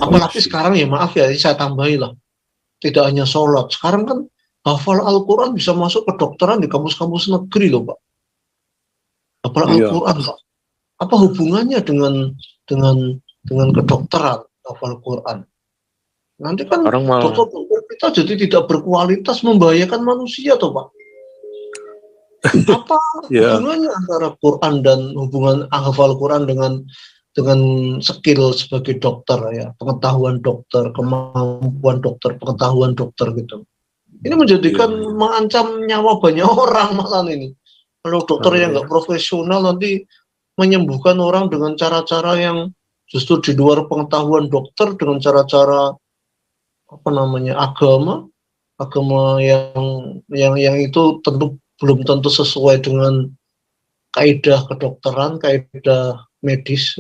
Apalagi sekarang ya, maaf ya, saya tambahin lah. Tidak hanya sholat. Sekarang kan hafal Al-Quran bisa masuk ke kedokteran di kampus-kampus negeri loh, Pak. Hafal Al-Quran, Pak. Apa hubungannya dengan kedokteran, hafal Quran? Nanti kan dokter kita jadi tidak berkualitas, membahayakan manusia toh, Pak. Apa hubungannya antara Quran dan hubungan hafal Quran dengan skill sebagai dokter ya, pengetahuan dokter, kemampuan dokter, pengetahuan dokter gitu. Ini menjadikan mengancam nyawa banyak orang malah ini. Kalau dokter yang nggak profesional nanti menyembuhkan orang dengan cara-cara yang justru di luar pengetahuan dokter, dengan cara-cara agama yang itu tentu belum tentu sesuai dengan kaidah kedokteran, kaidah medis.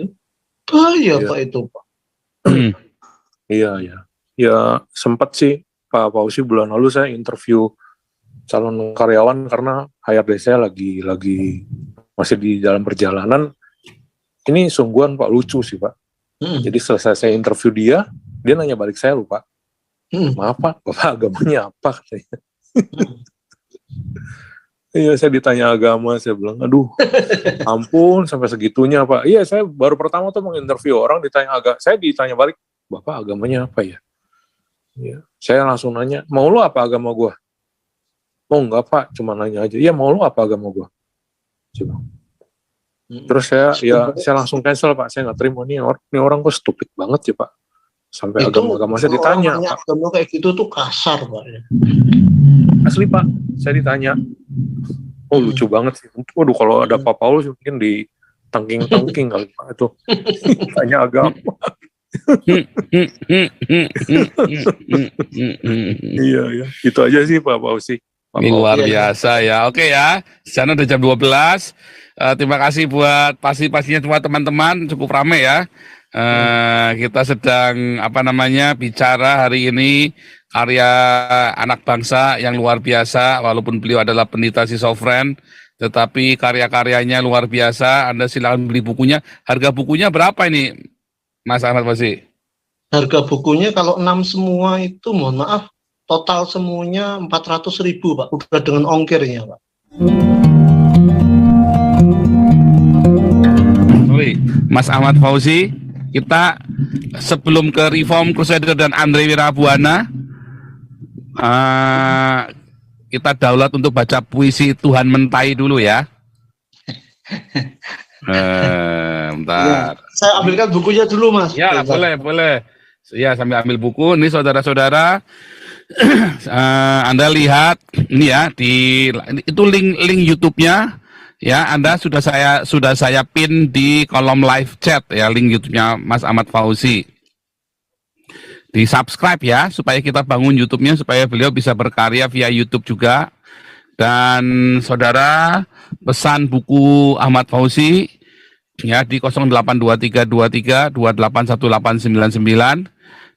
Bahaya Pak itu, Pak. Iya. Ya sempat sih Pak Fauzi bulan lalu saya interview calon karyawan karena HRD saya lagi masih di dalam perjalanan. Ini sungguhan Pak, lucu sih Pak. Jadi selesai saya interview dia nanya balik saya, lupa. Maaf Pak, Bapak agamanya apa katanya. Iya, saya ditanya agama, saya bilang, aduh, ampun sampai segitunya Pak. Iya, saya baru pertama tuh menginterview orang ditanya saya ditanya balik, Bapak agamanya apa ya? Iya, saya langsung nanya, mau lu apa agama gua? Oh enggak Pak, cuma nanya aja. Iya, mau lu apa agama gua? Coba. Terus saya langsung cancel Pak, saya nggak terima ini orang kok stupid banget ya Pak. Sampai agama saya ditanya. Orang agama kayak gitu tuh kasar Pak. Asli Pak, saya ditanya. Oh lucu banget sih. Waduh kalau ada Pak Paulus mungkin di tangking kali Pak itu. Tanya agama. Iya, itu aja sih Pak Fauzi. Luar biasa ya. Oke ya, sana udah jam 12. Terima kasih buat pastinya semua teman-teman, cukup ramai ya. Kita sedang bicara hari ini karya anak bangsa yang luar biasa, walaupun beliau adalah pendeta schizofren, tetapi karya-karyanya luar biasa. Anda silakan beli bukunya. Harga bukunya berapa ini, Mas Ahmad Fauzi? Harga bukunya kalau 6 semua itu, mohon maaf, total semuanya 400.000 Pak, udah dengan ongkirnya Pak. Mas Ahmad Fauzi, kita sebelum ke Reform Crusader dan Andre Wirabuana, kita daulat untuk baca puisi Tuhan Mentai dulu ya. Bentar. Ya, saya ambilkan bukunya dulu Mas. Ya, boleh. Ya, sambil ambil buku. Ini saudara-saudara, Anda lihat ini ya, itu link YouTube-nya. Ya, Anda sudah saya pin di kolom live chat ya, link YouTube-nya Mas Ahmad Fauzi. Di subscribe ya, supaya kita bangun YouTube-nya, supaya beliau bisa berkarya via YouTube juga. Dan saudara, pesan buku Ahmad Fauzi ya di 082323281899.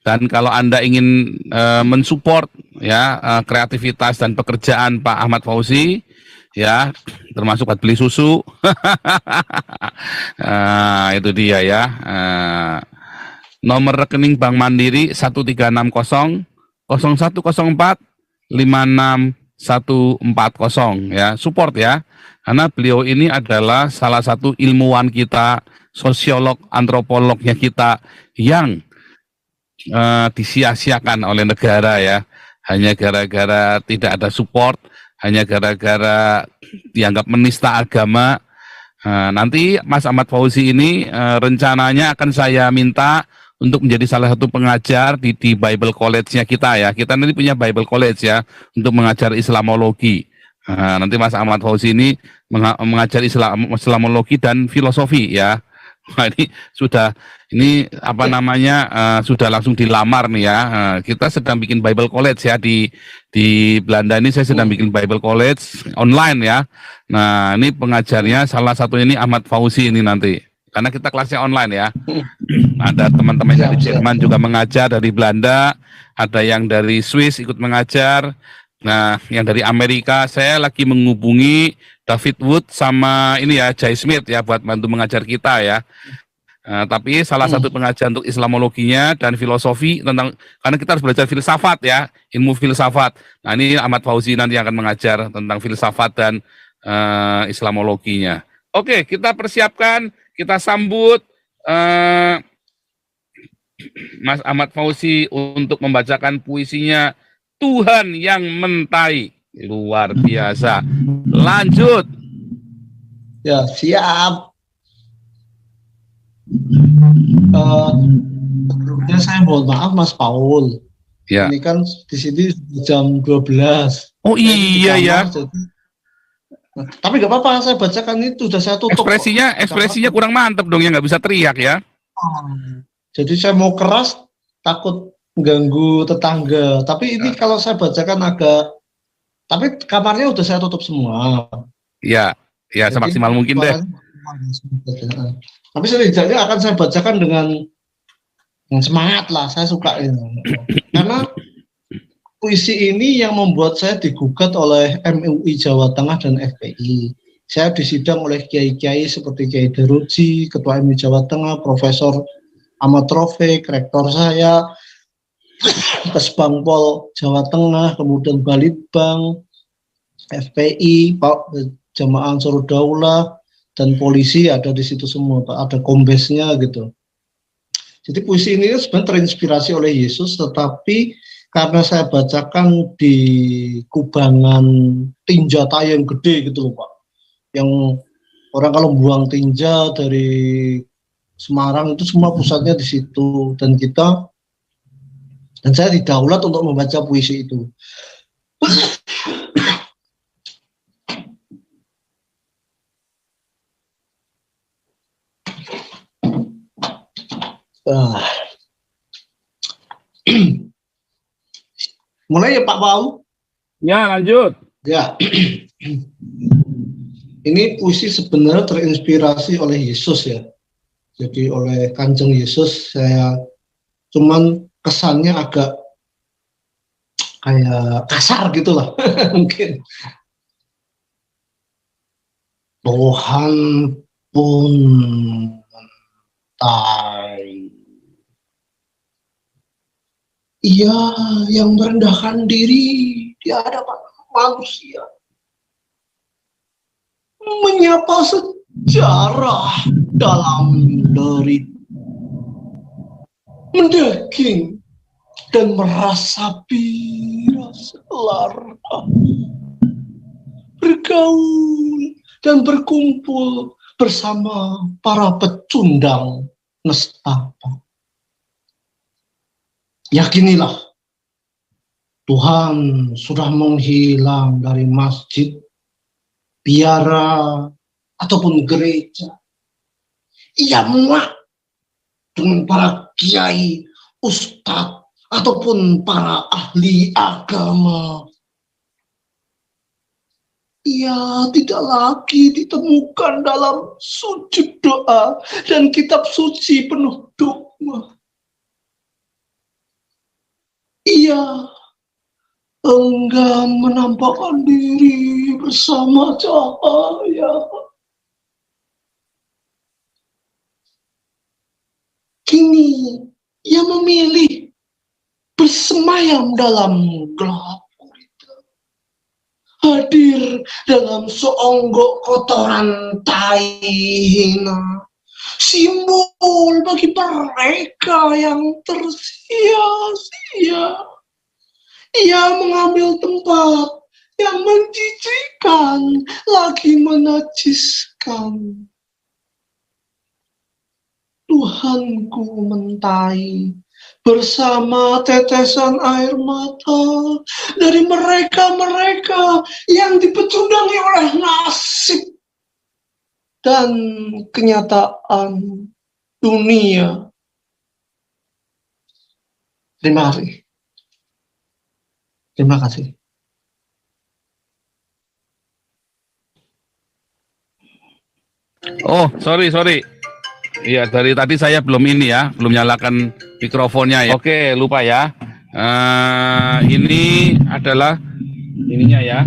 Dan kalau Anda ingin mensupport ya kreativitas dan pekerjaan Pak Ahmad Fauzi, ya termasuk buat beli susu, itu dia ya. Nomor rekening Bank Mandiri 1360 0104 56140 ya, support ya, karena beliau ini adalah salah satu ilmuwan kita, sosiolog, antropolognya kita yang disia-siakan oleh negara ya, hanya gara-gara tidak ada support, hanya gara-gara dianggap menista agama. Nanti Mas Ahmad Fauzi ini rencananya akan saya minta untuk menjadi salah satu pengajar di Bible College-nya kita ya. Kita nanti punya Bible College ya, untuk mengajar Islamologi. Nanti Mas Ahmad Fauzi ini mengajar Islamologi dan filosofi ya. Nah, ini sudah langsung dilamar nih ya. Kita sedang bikin Bible College ya di Belanda ini, saya sedang bikin Bible College online ya. Nah, ini pengajarnya salah satunya ini Ahmad Fauzi ini nanti. Karena kita kelasnya online ya. Ada teman-teman dari Jerman juga mengajar, dari Belanda, ada yang dari Swiss ikut mengajar. Nah, yang dari Amerika saya lagi menghubungi David Wood sama ini ya, Jay Smith ya, buat bantu mengajar kita ya. Tapi salah satu pengajar untuk Islamologinya dan filosofi tentang, karena kita harus belajar filsafat ya, ilmu filsafat. Nah ini Ahmad Fauzi nanti akan mengajar tentang filsafat dan Islamologinya. Oke, kita persiapkan, kita sambut Mas Ahmad Fauzi untuk membacakan puisinya Tuhan yang Mentai. Luar biasa. Lanjut. Ya, siap. Sebelumnya saya mohon maaf Mas Paul. Ya. Ini kan di sini jam 12. Oh iya ya. Tapi nggak apa-apa, saya bacakan itu sudah saya tutup. Ekspresinya kurang mantep dong ya, nggak bisa teriak ya. Jadi saya mau keras, takut mengganggu tetangga. Tapi ini kalau saya bacakan agak, tapi kamarnya udah saya tutup semua. Ya, semaksimal mungkin deh. Tapi setidaknya akan saya bacakan dengan semangat lah, saya suka ini. Karena puisi ini yang membuat saya digugat oleh MUI Jawa Tengah dan FPI. Saya disidang oleh kiai-kiai seperti Kiai Daruji, Ketua MUI Jawa Tengah, Profesor Ahmad Rafiq, rektor saya, Kesbangpol Jawa Tengah, kemudian Balitbang, FPI, Pak Jamaah Ansarud Daulah, dan polisi ada di situ semua, Pak. Ada kombesnya gitu. Jadi puisi ini sebenarnya terinspirasi oleh Yesus, tetapi karena saya bacakan di kubangan tinja yang gede gitu loh Pak. Yang orang kalau buang tinja dari Semarang itu semua pusatnya di situ, dan saya didaulat untuk membaca puisi itu. Mulai ya Pak Paul? Ya, lanjut. Ya. Ini puisi sebenarnya terinspirasi oleh Yesus ya. Jadi oleh Kanjeng Yesus, saya cuman kesannya agak kayak kasar gitulah mungkin. Tuhan pun mentai. Ia yang merendahkan diri di hadapan manusia, menyapa sejarah dalam derita, mendaging dan merasapi rasa lara, bergaul dan berkumpul bersama para pecundang nestapa. Yakinilah, Tuhan sudah menghilang dari masjid, biara, ataupun gereja. Ia muak dengan para kiai, ustadz, ataupun para ahli agama. Ia tidak lagi ditemukan dalam sujud doa dan kitab suci penuh dogma. Ia enggan menampakkan diri bersama cahaya. Kini ia memilih bersemayam dalam gelap gulita, hadir dalam seonggok kotoran tai hina, simbol bagi mereka yang tersia-sia. Ia mengambil tempat yang menjijikkan, lagi menajiskan. Tuhanku mentai bersama tetesan air mata dari mereka-mereka yang dipecundangi oleh nasib dan kenyataan dunia. Terima kasih. Terima kasih. Oh, sorry. Iya, dari tadi saya belum belum nyalakan mikrofonnya ya. Oke, lupa ya. Ini adalah ininya ya.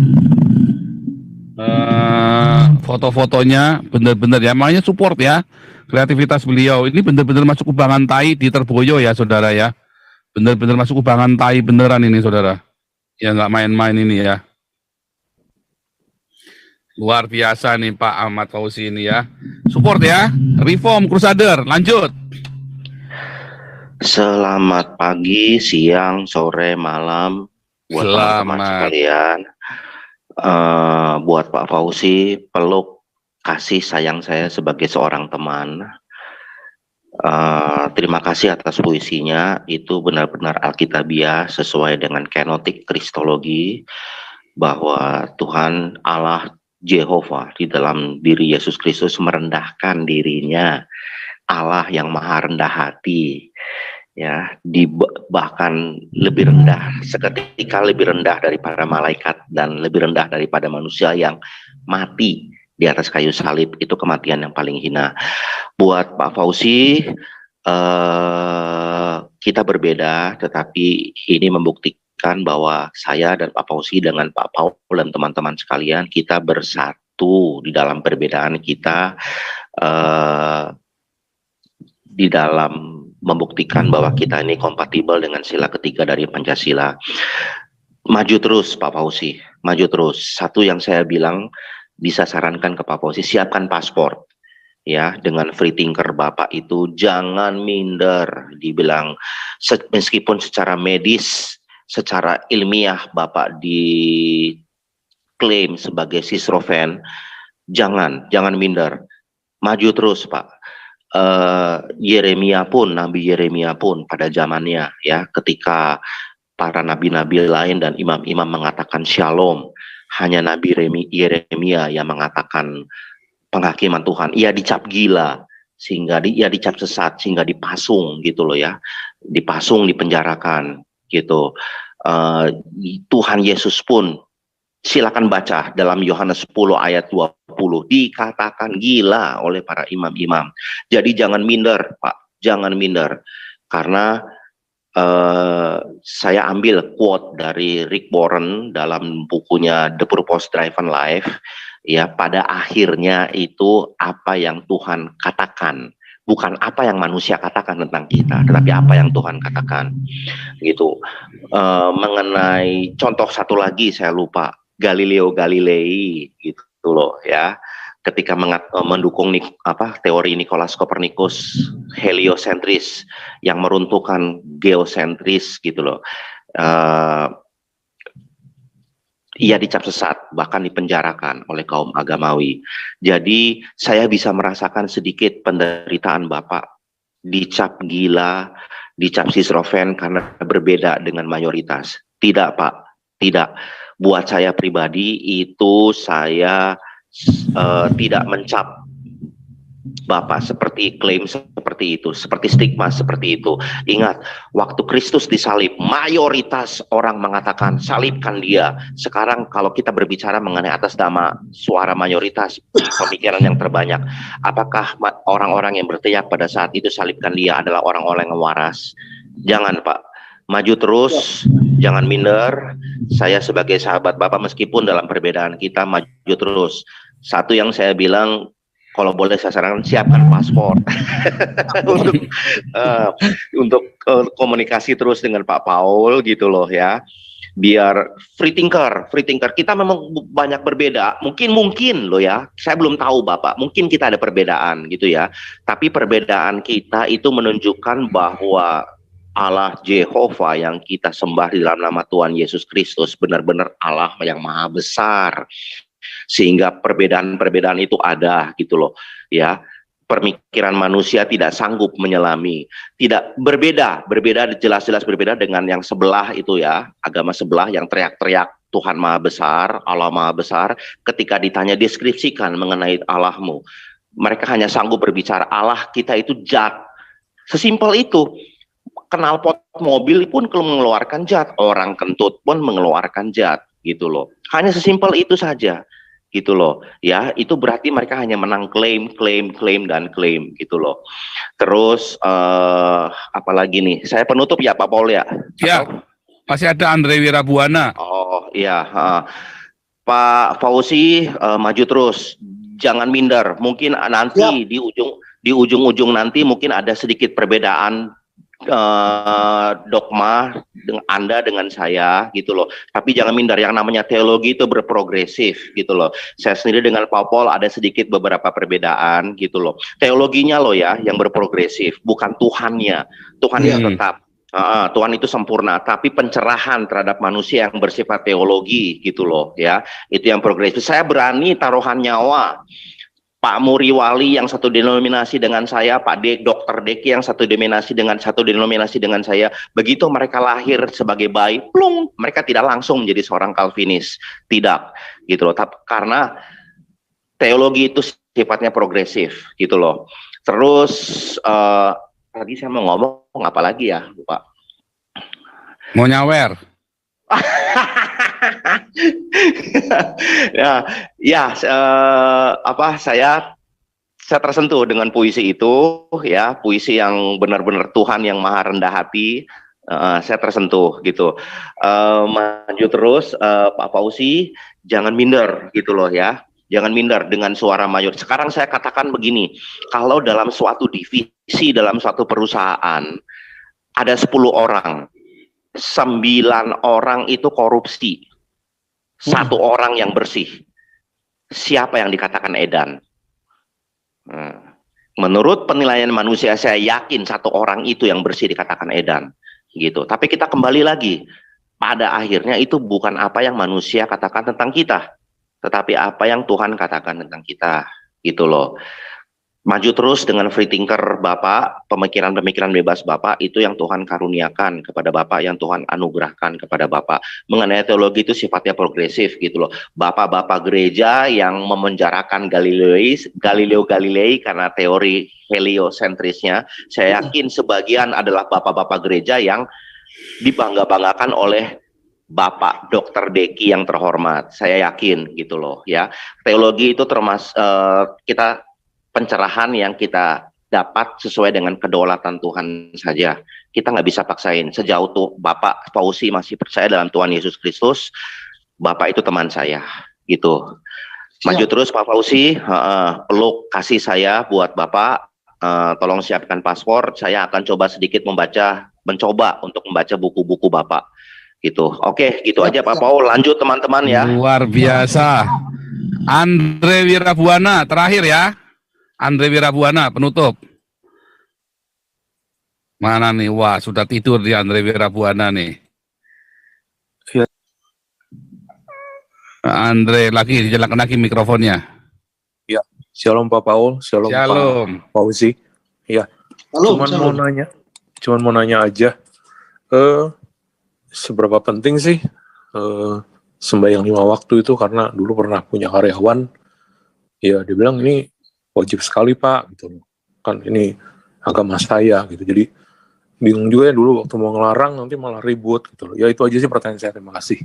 foto-fotonya benar-benar ya, makanya support ya kreativitas beliau. Ini benar-benar masuk kubangan tai di Terboyo ya saudara ya, benar-benar masuk kubangan tai beneran ini saudara ya, nggak main-main ini ya. Luar biasa nih Pak Ahmad Fauzi ini ya, support ya Reform Crusader. Lanjut. Selamat pagi, siang, sore, malam buat teman-teman Selamat. sekalian. Buat Pak Fauzi, peluk kasih sayang saya sebagai seorang teman. Terima kasih atas puisinya, itu benar-benar alkitabiah sesuai dengan kenotik kristologi bahwa Tuhan Allah Jehovah di dalam diri Yesus Kristus merendahkan dirinya, Allah yang maha rendah hati, ya, bahkan lebih rendah, seketika lebih rendah daripada malaikat dan lebih rendah daripada manusia yang mati di atas kayu salib. Itu kematian yang paling hina. Buat Pak Fauzi, kita berbeda, tetapi ini membuktikan bahwa saya dan Pak Fauzi dengan Pak Paul dan teman-teman sekalian, kita bersatu di dalam perbedaan kita, di dalam membuktikan bahwa kita ini kompatibel dengan sila ketiga dari Pancasila. Maju terus Pak Fauzi, maju terus. Satu yang saya bilang, bisa sarankan ke Pak Fauzi, siapkan paspor. Ya, dengan free thinker Bapak itu jangan minder. Dibilang meskipun secara medis, secara ilmiah Bapak diklaim sebagai sisrofen, jangan minder. Maju terus Pak. Yeremia pun, Nabi Yeremia pun pada zamannya ya, ketika para nabi-nabi lain dan imam-imam mengatakan shalom, hanya Nabi Yeremia yang mengatakan penghakiman Tuhan. Ia dicap gila, sehingga ia dicap sesat, sehingga dipasung gitu loh ya, dipasung, dipenjarakan gitu. Tuhan Yesus pun, silakan baca dalam Yohanes 10 ayat 20, dikatakan gila oleh para imam-imam. Jadi jangan minder Pak, jangan minder. Karena saya ambil quote dari Rick Warren dalam bukunya The Purpose Driven Life. Ya, pada akhirnya itu apa yang Tuhan katakan, bukan apa yang manusia katakan tentang kita, tetapi apa yang Tuhan katakan gitu. Mengenai contoh satu lagi saya lupa, Galileo Galilei gitu loh ya, ketika mendukung teori Nikolaus Kopernikus heliosentris yang meruntuhkan geosentris gitu loh. Ia dicap sesat, bahkan dipenjarakan oleh kaum agamawi. Jadi saya bisa merasakan sedikit penderitaan Bapak, dicap gila, dicap sisrofen karena berbeda dengan mayoritas. Tidak Pak, tidak. Buat saya pribadi itu saya tidak mencap Bapak seperti klaim seperti itu, seperti stigma seperti itu. Ingat, waktu Kristus disalib, mayoritas orang mengatakan salibkan dia. Sekarang kalau kita berbicara mengenai atas nama suara mayoritas, pemikiran yang terbanyak, apakah orang-orang yang berteriak pada saat itu salibkan dia adalah orang-orang yang waras? Jangan Pak, maju terus, jangan minder. Saya sebagai sahabat Bapak, meskipun dalam perbedaan kita, maju terus. Satu yang saya bilang, kalau boleh saya sarankan, siapkan paspor untuk komunikasi terus dengan Pak Paul gitu loh ya, biar free thinker kita memang banyak berbeda, mungkin loh ya, saya belum tahu Bapak, mungkin kita ada perbedaan gitu ya, tapi perbedaan kita itu menunjukkan bahwa Allah Jehovah yang kita sembah di dalam nama Tuhan Yesus Kristus benar-benar Allah yang maha besar, sehingga perbedaan-perbedaan itu ada gitu loh ya. Pemikiran manusia tidak sanggup menyelami, tidak berbeda jelas-jelas berbeda dengan yang sebelah itu ya, agama sebelah yang teriak-teriak Tuhan maha besar, Allah maha besar. Ketika ditanya deskripsikan mengenai Allahmu, mereka hanya sanggup berbicara Allah kita itu zat. Sesimpel itu. Knalpot mobil pun mengeluarkan zat, orang kentut pun mengeluarkan zat gitu loh. Hanya sesimpel itu saja gitu loh ya. Itu berarti mereka hanya menang klaim gitu loh. Terus apalagi nih, saya penutup ya Pak Paul ya. Ya, masih ada Andre Wirabuana. Oh iya, Pak Fauzi maju terus, jangan minder. Mungkin nanti di ujung-ujung nanti mungkin ada sedikit perbedaan dogma dengan Anda dengan saya gitu loh. Tapi jangan minder, yang namanya teologi itu berprogresif gitu loh. Saya sendiri dengan Pak Paul ada sedikit beberapa perbedaan gitu loh. Teologinya loh ya yang berprogresif, bukan Tuhannya. Tuhan itu tetap. Tuhan itu sempurna, tapi pencerahan terhadap manusia yang bersifat teologi gitu loh ya, itu yang progresif. Saya berani taruhan nyawa Pak Muri Wali yang satu denominasi dengan saya, Pak Dr. Deki yang satu denominasi dengan saya, begitu mereka lahir sebagai bayi, plung, mereka tidak langsung menjadi seorang Calvinis, tidak gitu loh. Tapi karena teologi itu sifatnya progresif gitu loh. Terus tadi saya mau ngomong apa lagi ya, Pak? Mau nyawer? Saya tersentuh dengan puisi itu ya, puisi yang benar-benar Tuhan yang maha rendah hati. Saya tersentuh gitu. Maju terus, Pak Fauzi, jangan minder gitu loh ya. Jangan minder dengan suara mayor. Sekarang saya katakan begini, kalau dalam suatu divisi, dalam suatu perusahaan, ada 10 orang, 9 orang itu korupsi, 1 orang yang bersih. Siapa yang dikatakan edan? Menurut penilaian manusia, saya yakin 1 orang itu yang bersih dikatakan edan. Gitu. Tapi kita kembali lagi, pada akhirnya itu bukan apa yang manusia katakan tentang kita, tetapi apa yang Tuhan katakan tentang kita, gitu loh. Maju terus dengan free thinker Bapak, pemikiran-pemikiran bebas Bapak, itu yang Tuhan karuniakan kepada Bapak, yang Tuhan anugerahkan kepada Bapak. Mengenai teologi itu sifatnya progresif gitu loh. Bapak-bapak gereja yang memenjarakan Galileo Galilei karena teori heliosentrisnya, saya yakin sebagian adalah bapak-bapak gereja yang dibangga-banggakan oleh Bapak Dr. Deki yang terhormat. Saya yakin gitu loh ya. Teologi itu termasuk pencerahan yang kita dapat sesuai dengan kedaulatan Tuhan saja. Kita nggak bisa paksain. Sejauh tuh Bapak Fauzi masih percaya dalam Tuhan Yesus Kristus, Bapak itu teman saya, gitu. Maju terus Pak Fauzi, peluk kasih saya buat Bapak. Tolong siapkan paspor. Saya akan coba sedikit mencoba untuk membaca buku-buku Bapak. Gitu. Oke, gitu aja Pak Paul. Lanjut teman-teman ya. Luar biasa. Andre Wirabuana terakhir ya. Andre Wirabuana penutup. Mana nih? Wah, sudah tidur di Andre Wirabuana nih. Ya. Andre, lagi dijalankan lagi mikrofonnya. Ya, shalom Pak Paul, shalom. Pak Fauzi. Ya, cuman mau nanya aja, seberapa penting sih sembahyang 5 waktu itu? Karena dulu pernah punya karyawan, ya dia bilang ini wajib sekali Pak, gitu loh. Kan ini agama saya, gitu. Jadi bingung juga ya dulu waktu mau ngelarang nanti malah ribut, gitu loh. Ya itu aja sih pertanyaan saya. Terima kasih.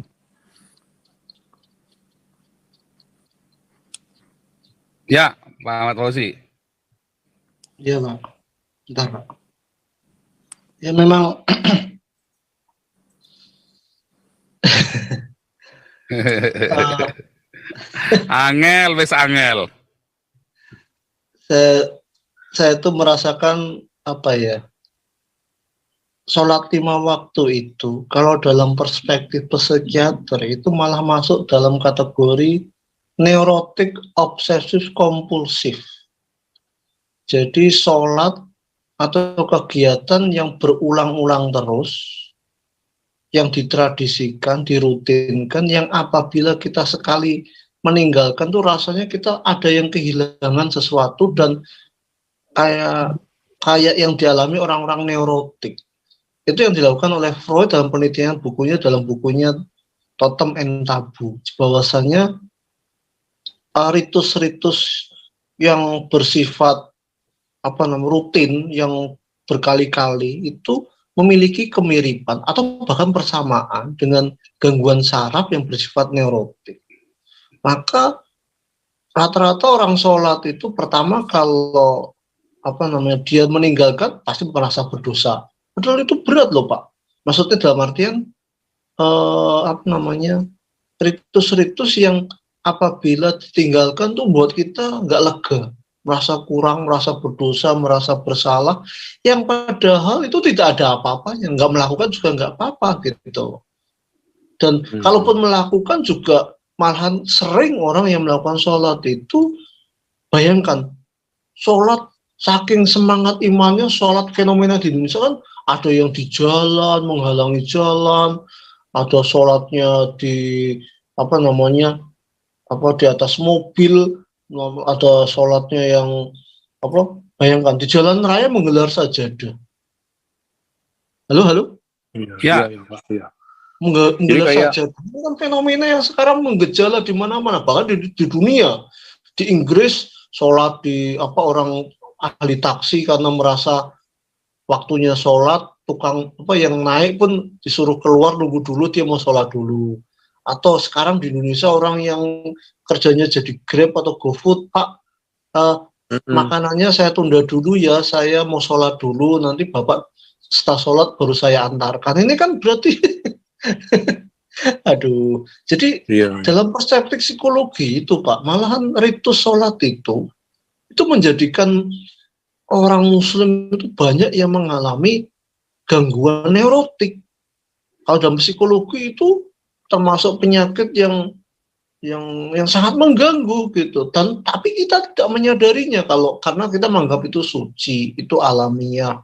Ya, Pak Ahmad Fauzi. Iya Pak. Bentar Pak. Ya memang angel, wes angel. Saya itu merasakan apa ya, sholat 5 waktu itu kalau dalam perspektif psikiater itu malah masuk dalam kategori neurotik obsesif kompulsif. Jadi sholat atau kegiatan yang berulang-ulang terus, yang ditradisikan, dirutinkan, yang apabila kita sekali meninggalkan tuh rasanya kita ada yang kehilangan sesuatu, dan kayak yang dialami orang-orang neurotik. Itu yang dilakukan oleh Freud dalam penelitian dalam bukunya Totem and Tabu, bahwasanya ritus-ritus yang bersifat rutin yang berkali-kali itu memiliki kemiripan atau bahkan persamaan dengan gangguan saraf yang bersifat neurotik. Maka rata-rata orang sholat itu pertama kalau dia meninggalkan pasti merasa berdosa. Padahal itu berat loh Pak. Maksudnya dalam artian ritus-ritus yang apabila ditinggalkan tuh buat kita nggak lega, merasa kurang, merasa berdosa, merasa bersalah, yang padahal itu tidak ada apa-apanya, nggak melakukan juga nggak apa-apa gitu. Dan kalaupun melakukan juga malahan sering orang yang melakukan sholat itu, bayangkan, sholat saking semangat imannya, sholat fenomena di Indonesia kan ada yang di jalan, menghalangi jalan, ada sholatnya di di atas mobil, ada sholatnya yang bayangkan di jalan raya menggelar sajadah. Halo. Ya. Iya. Menggelar kayak- sajadah itu kan fenomena yang sekarang menggejala di mana-mana, bahkan di dunia. Di Inggris sholat di orang ahli taksi karena merasa waktunya sholat, tukang yang naik pun disuruh keluar nunggu dulu, dia mau sholat dulu. Atau sekarang di Indonesia orang yang kerjanya jadi Grab atau GoFood, Pak, makanannya saya tunda dulu ya, saya mau sholat dulu, nanti Bapak setelah sholat baru saya antarkan. Ini kan berarti aduh. Jadi dalam perspektif psikologi itu, Pak, malahan ritus sholat itu menjadikan orang Muslim itu banyak yang mengalami gangguan neurotik. Kalau dalam psikologi itu termasuk penyakit yang sangat mengganggu gitu. Tapi kita tidak menyadarinya karena kita menganggap itu suci, itu alamiah,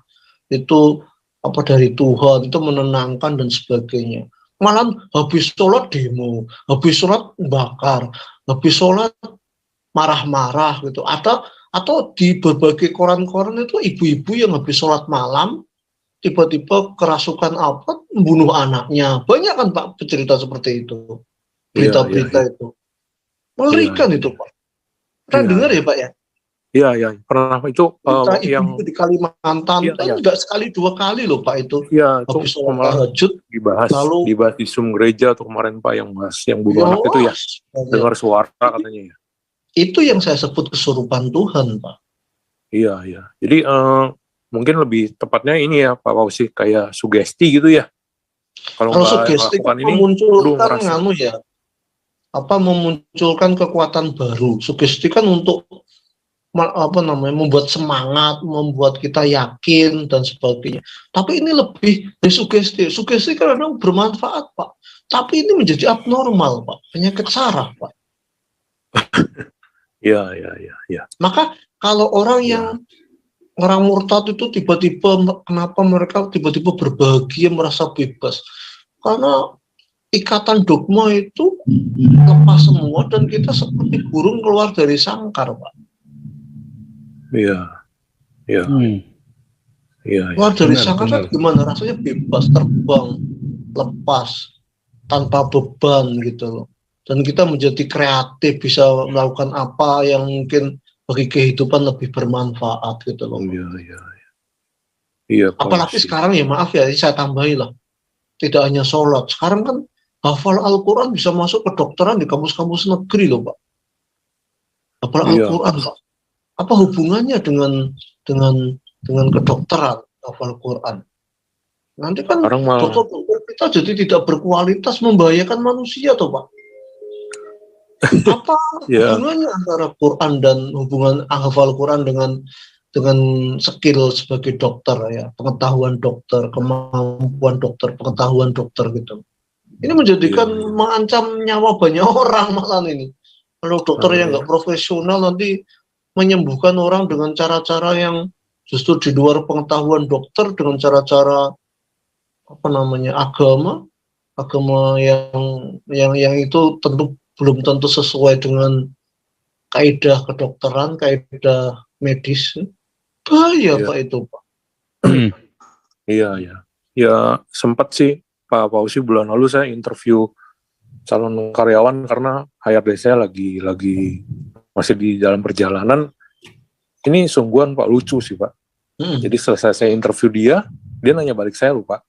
itu dari Tuhan, itu menenangkan dan sebagainya. Malah habis sholat demo, habis sholat bakar, habis sholat marah-marah gitu. Atau di berbagai koran-koran itu ibu-ibu yang habis sholat malam tiba-tiba kerasukan membunuh anaknya. Banyak kan Pak cerita seperti itu. Berita-berita itu. Mengerikan itu Pak. Pernah dengar ya Pak ya? Iya, pernah itu yang di Kalimantan enggak sekali dua kali loh Pak itu. Iya, habis sholat tahajud dibahas di Zoom gereja tuh kemarin Pak yang bahas yang bunuh anak itu ya. Dengar suara katanya ya. Itu yang saya sebut kesurupan Tuhan Pak. Iya. Jadi mungkin lebih tepatnya ini ya Pak Fauzi, kayak sugesti gitu ya. Kalau sugesti kan memunculkan memunculkan kekuatan baru. Sugesti kan untuk membuat semangat, membuat kita yakin dan sebagainya. Tapi ini lebih dari sugesti. Sugesti kan kadang bermanfaat Pak. Tapi ini menjadi abnormal Pak, penyakit saraf Pak. Iya. Maka kalau orang orang murtad itu tiba-tiba, kenapa mereka tiba-tiba berbahagia, merasa bebas? Karena ikatan dogma itu lepas semua dan kita seperti burung keluar dari sangkar, Pak. Iya. Keluar dari sangkar gimana? Rasanya bebas, terbang, lepas, tanpa beban gitu loh. Dan kita menjadi kreatif, bisa melakukan apa yang mungkin bagi kehidupan lebih bermanfaat gitu loh. Iya. Apalagi sekarang ya maaf ya, saya tambahin lah. Tidak hanya sholat, sekarang kan hafal Al-Quran bisa masuk ke kedokteran di kampus-kampus negeri loh Pak. Hafal Al-Quran Pak. Apa hubungannya dengan kedokteran hafal Quran? Nanti kan dokter kita jadi tidak berkualitas, membahayakan manusia toh Pak. Apa hubungannya antara Quran dan hubungan hafal Quran dengan skill sebagai dokter ya, pengetahuan dokter, kemampuan dokter, pengetahuan dokter gitu. Ini menjadikan mengancam nyawa banyak orang malah ini. Kalau dokter yang nggak profesional nanti menyembuhkan orang dengan cara-cara yang justru di luar pengetahuan dokter, dengan cara-cara agama yang itu tentu belum tentu sesuai dengan kaidah kedokteran, kaidah medis. Bahaya Pak itu Pak. Iya. Ya sempat sih Pak Fauzi bulan lalu saya interview calon karyawan karena HRD saya lagi masih di dalam perjalanan. Ini sungguhan Pak, lucu sih Pak. Jadi selesai saya interview dia nanya balik saya lupa.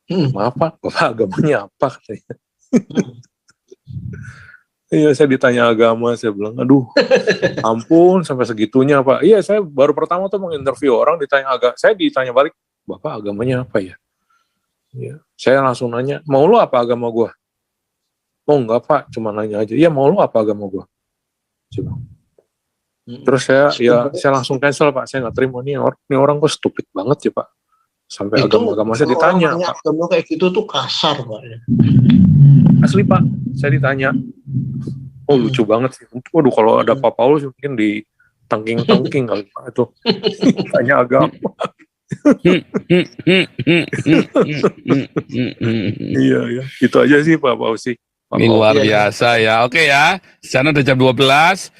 Maaf Pak, Bapak agamanya apa katanya. Iya, saya ditanya agama, saya bilang, aduh, ampun sampai segitunya Pak. Iya, saya baru pertama tuh menginterview orang ditanya saya ditanya balik, Bapak agamanya apa ya? Iya, saya langsung nanya, mau lo apa agama gua? Oh enggak Pak, cuma nanya aja. Iya mau lu apa agama gue? Coba. Terus saya langsung cancel Pak, saya nggak terima nih orang kok stupid banget ya Pak. Sampai itu agama-agama saya orang ditanya nanya Pak. agama kayak gitu tuh kasar Pak ya. Asli Pak, saya ditanya. Oh lucu banget sih. Waduh kalau ada Pak Paulus mungkin di tangking kali Pak itu. Tanya agama. Iya, itu aja sih Pak Pausi. Luar biasa ya. Oke ya, sana udah jam 12.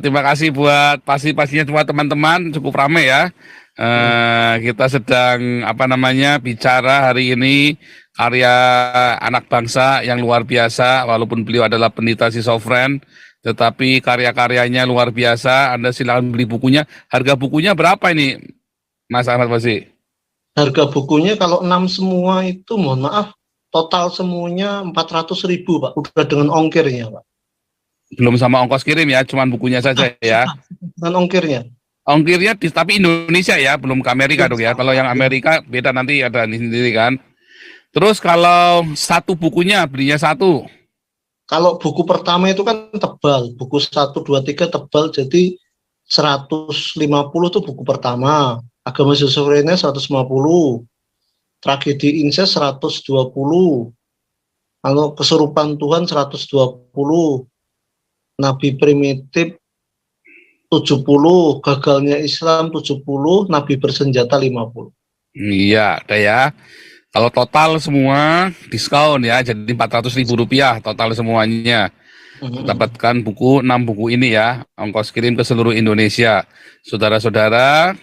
Terima kasih buat pasti-pastinya semua teman-teman, cukup ramai ya. Kita sedang bicara hari ini karya anak bangsa yang luar biasa, walaupun beliau adalah pendeta schizofren, tetapi karya-karyanya luar biasa. Anda silakan beli bukunya. Harga bukunya berapa ini, Mas Ahmad Fauzi? Harga bukunya kalau 6 semua itu mohon maaf total semuanya 400.000 Pak, udah dengan ongkirnya Pak. Belum sama ongkos kirim ya, cuman bukunya saja ya. Dengan ongkirnya. Ongkirnya tapi Indonesia ya, belum ke Amerika dong ya. Kalau yang Amerika beda, nanti ada sendiri kan. Terus kalau satu bukunya belinya satu. Kalau buku pertama itu kan tebal, buku 1, 2, 3 tebal, jadi 150 itu buku pertama. Agama Schizofrenia 150. Tragedi Incest 120. Kalau Kesurupan Tuhan 120. Nabi Primitif 70, Gagalnya Islam 70, Nabi Bersenjata 50. Iya, ada ya. Kalau total semua diskon ya, jadi 400.000 rupiah total semuanya. Dapatkan 6 buku ini ya, ongkos kirim ke seluruh Indonesia. Saudara-saudara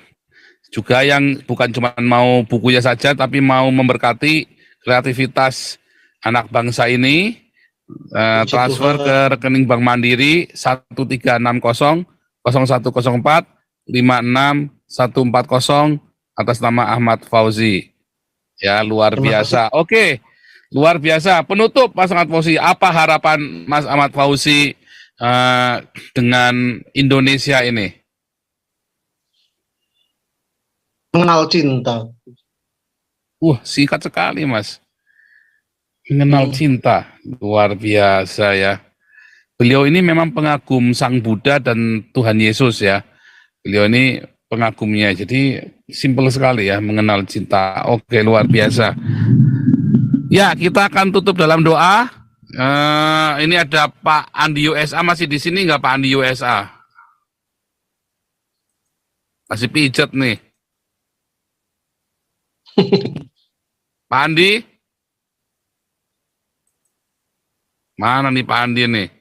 juga yang bukan cuma mau bukunya saja, tapi mau memberkati kreativitas anak bangsa ini, transfer ke rekening Bank Mandiri 1360 0104 56 140 atas nama Ahmad Fauzi. Ya, luar biasa. Oke, luar biasa. Penutup Mas Ahmad Fauzi, apa harapan Mas Ahmad Fauzi dengan Indonesia ini? Mengenal cinta. Singkat sekali Mas. Mengenal cinta, luar biasa ya. Beliau ini memang pengagum Sang Buddha dan Tuhan Yesus ya. Beliau ini pengagumnya, jadi simpel sekali ya, mengenal cinta. Oke, luar biasa. Ya, kita akan tutup dalam doa. Ini ada Pak Andi USA, masih di sini nggak Pak Andi USA? Masih pijet nih. Pak Andi? Mana nih Pak Andi nih?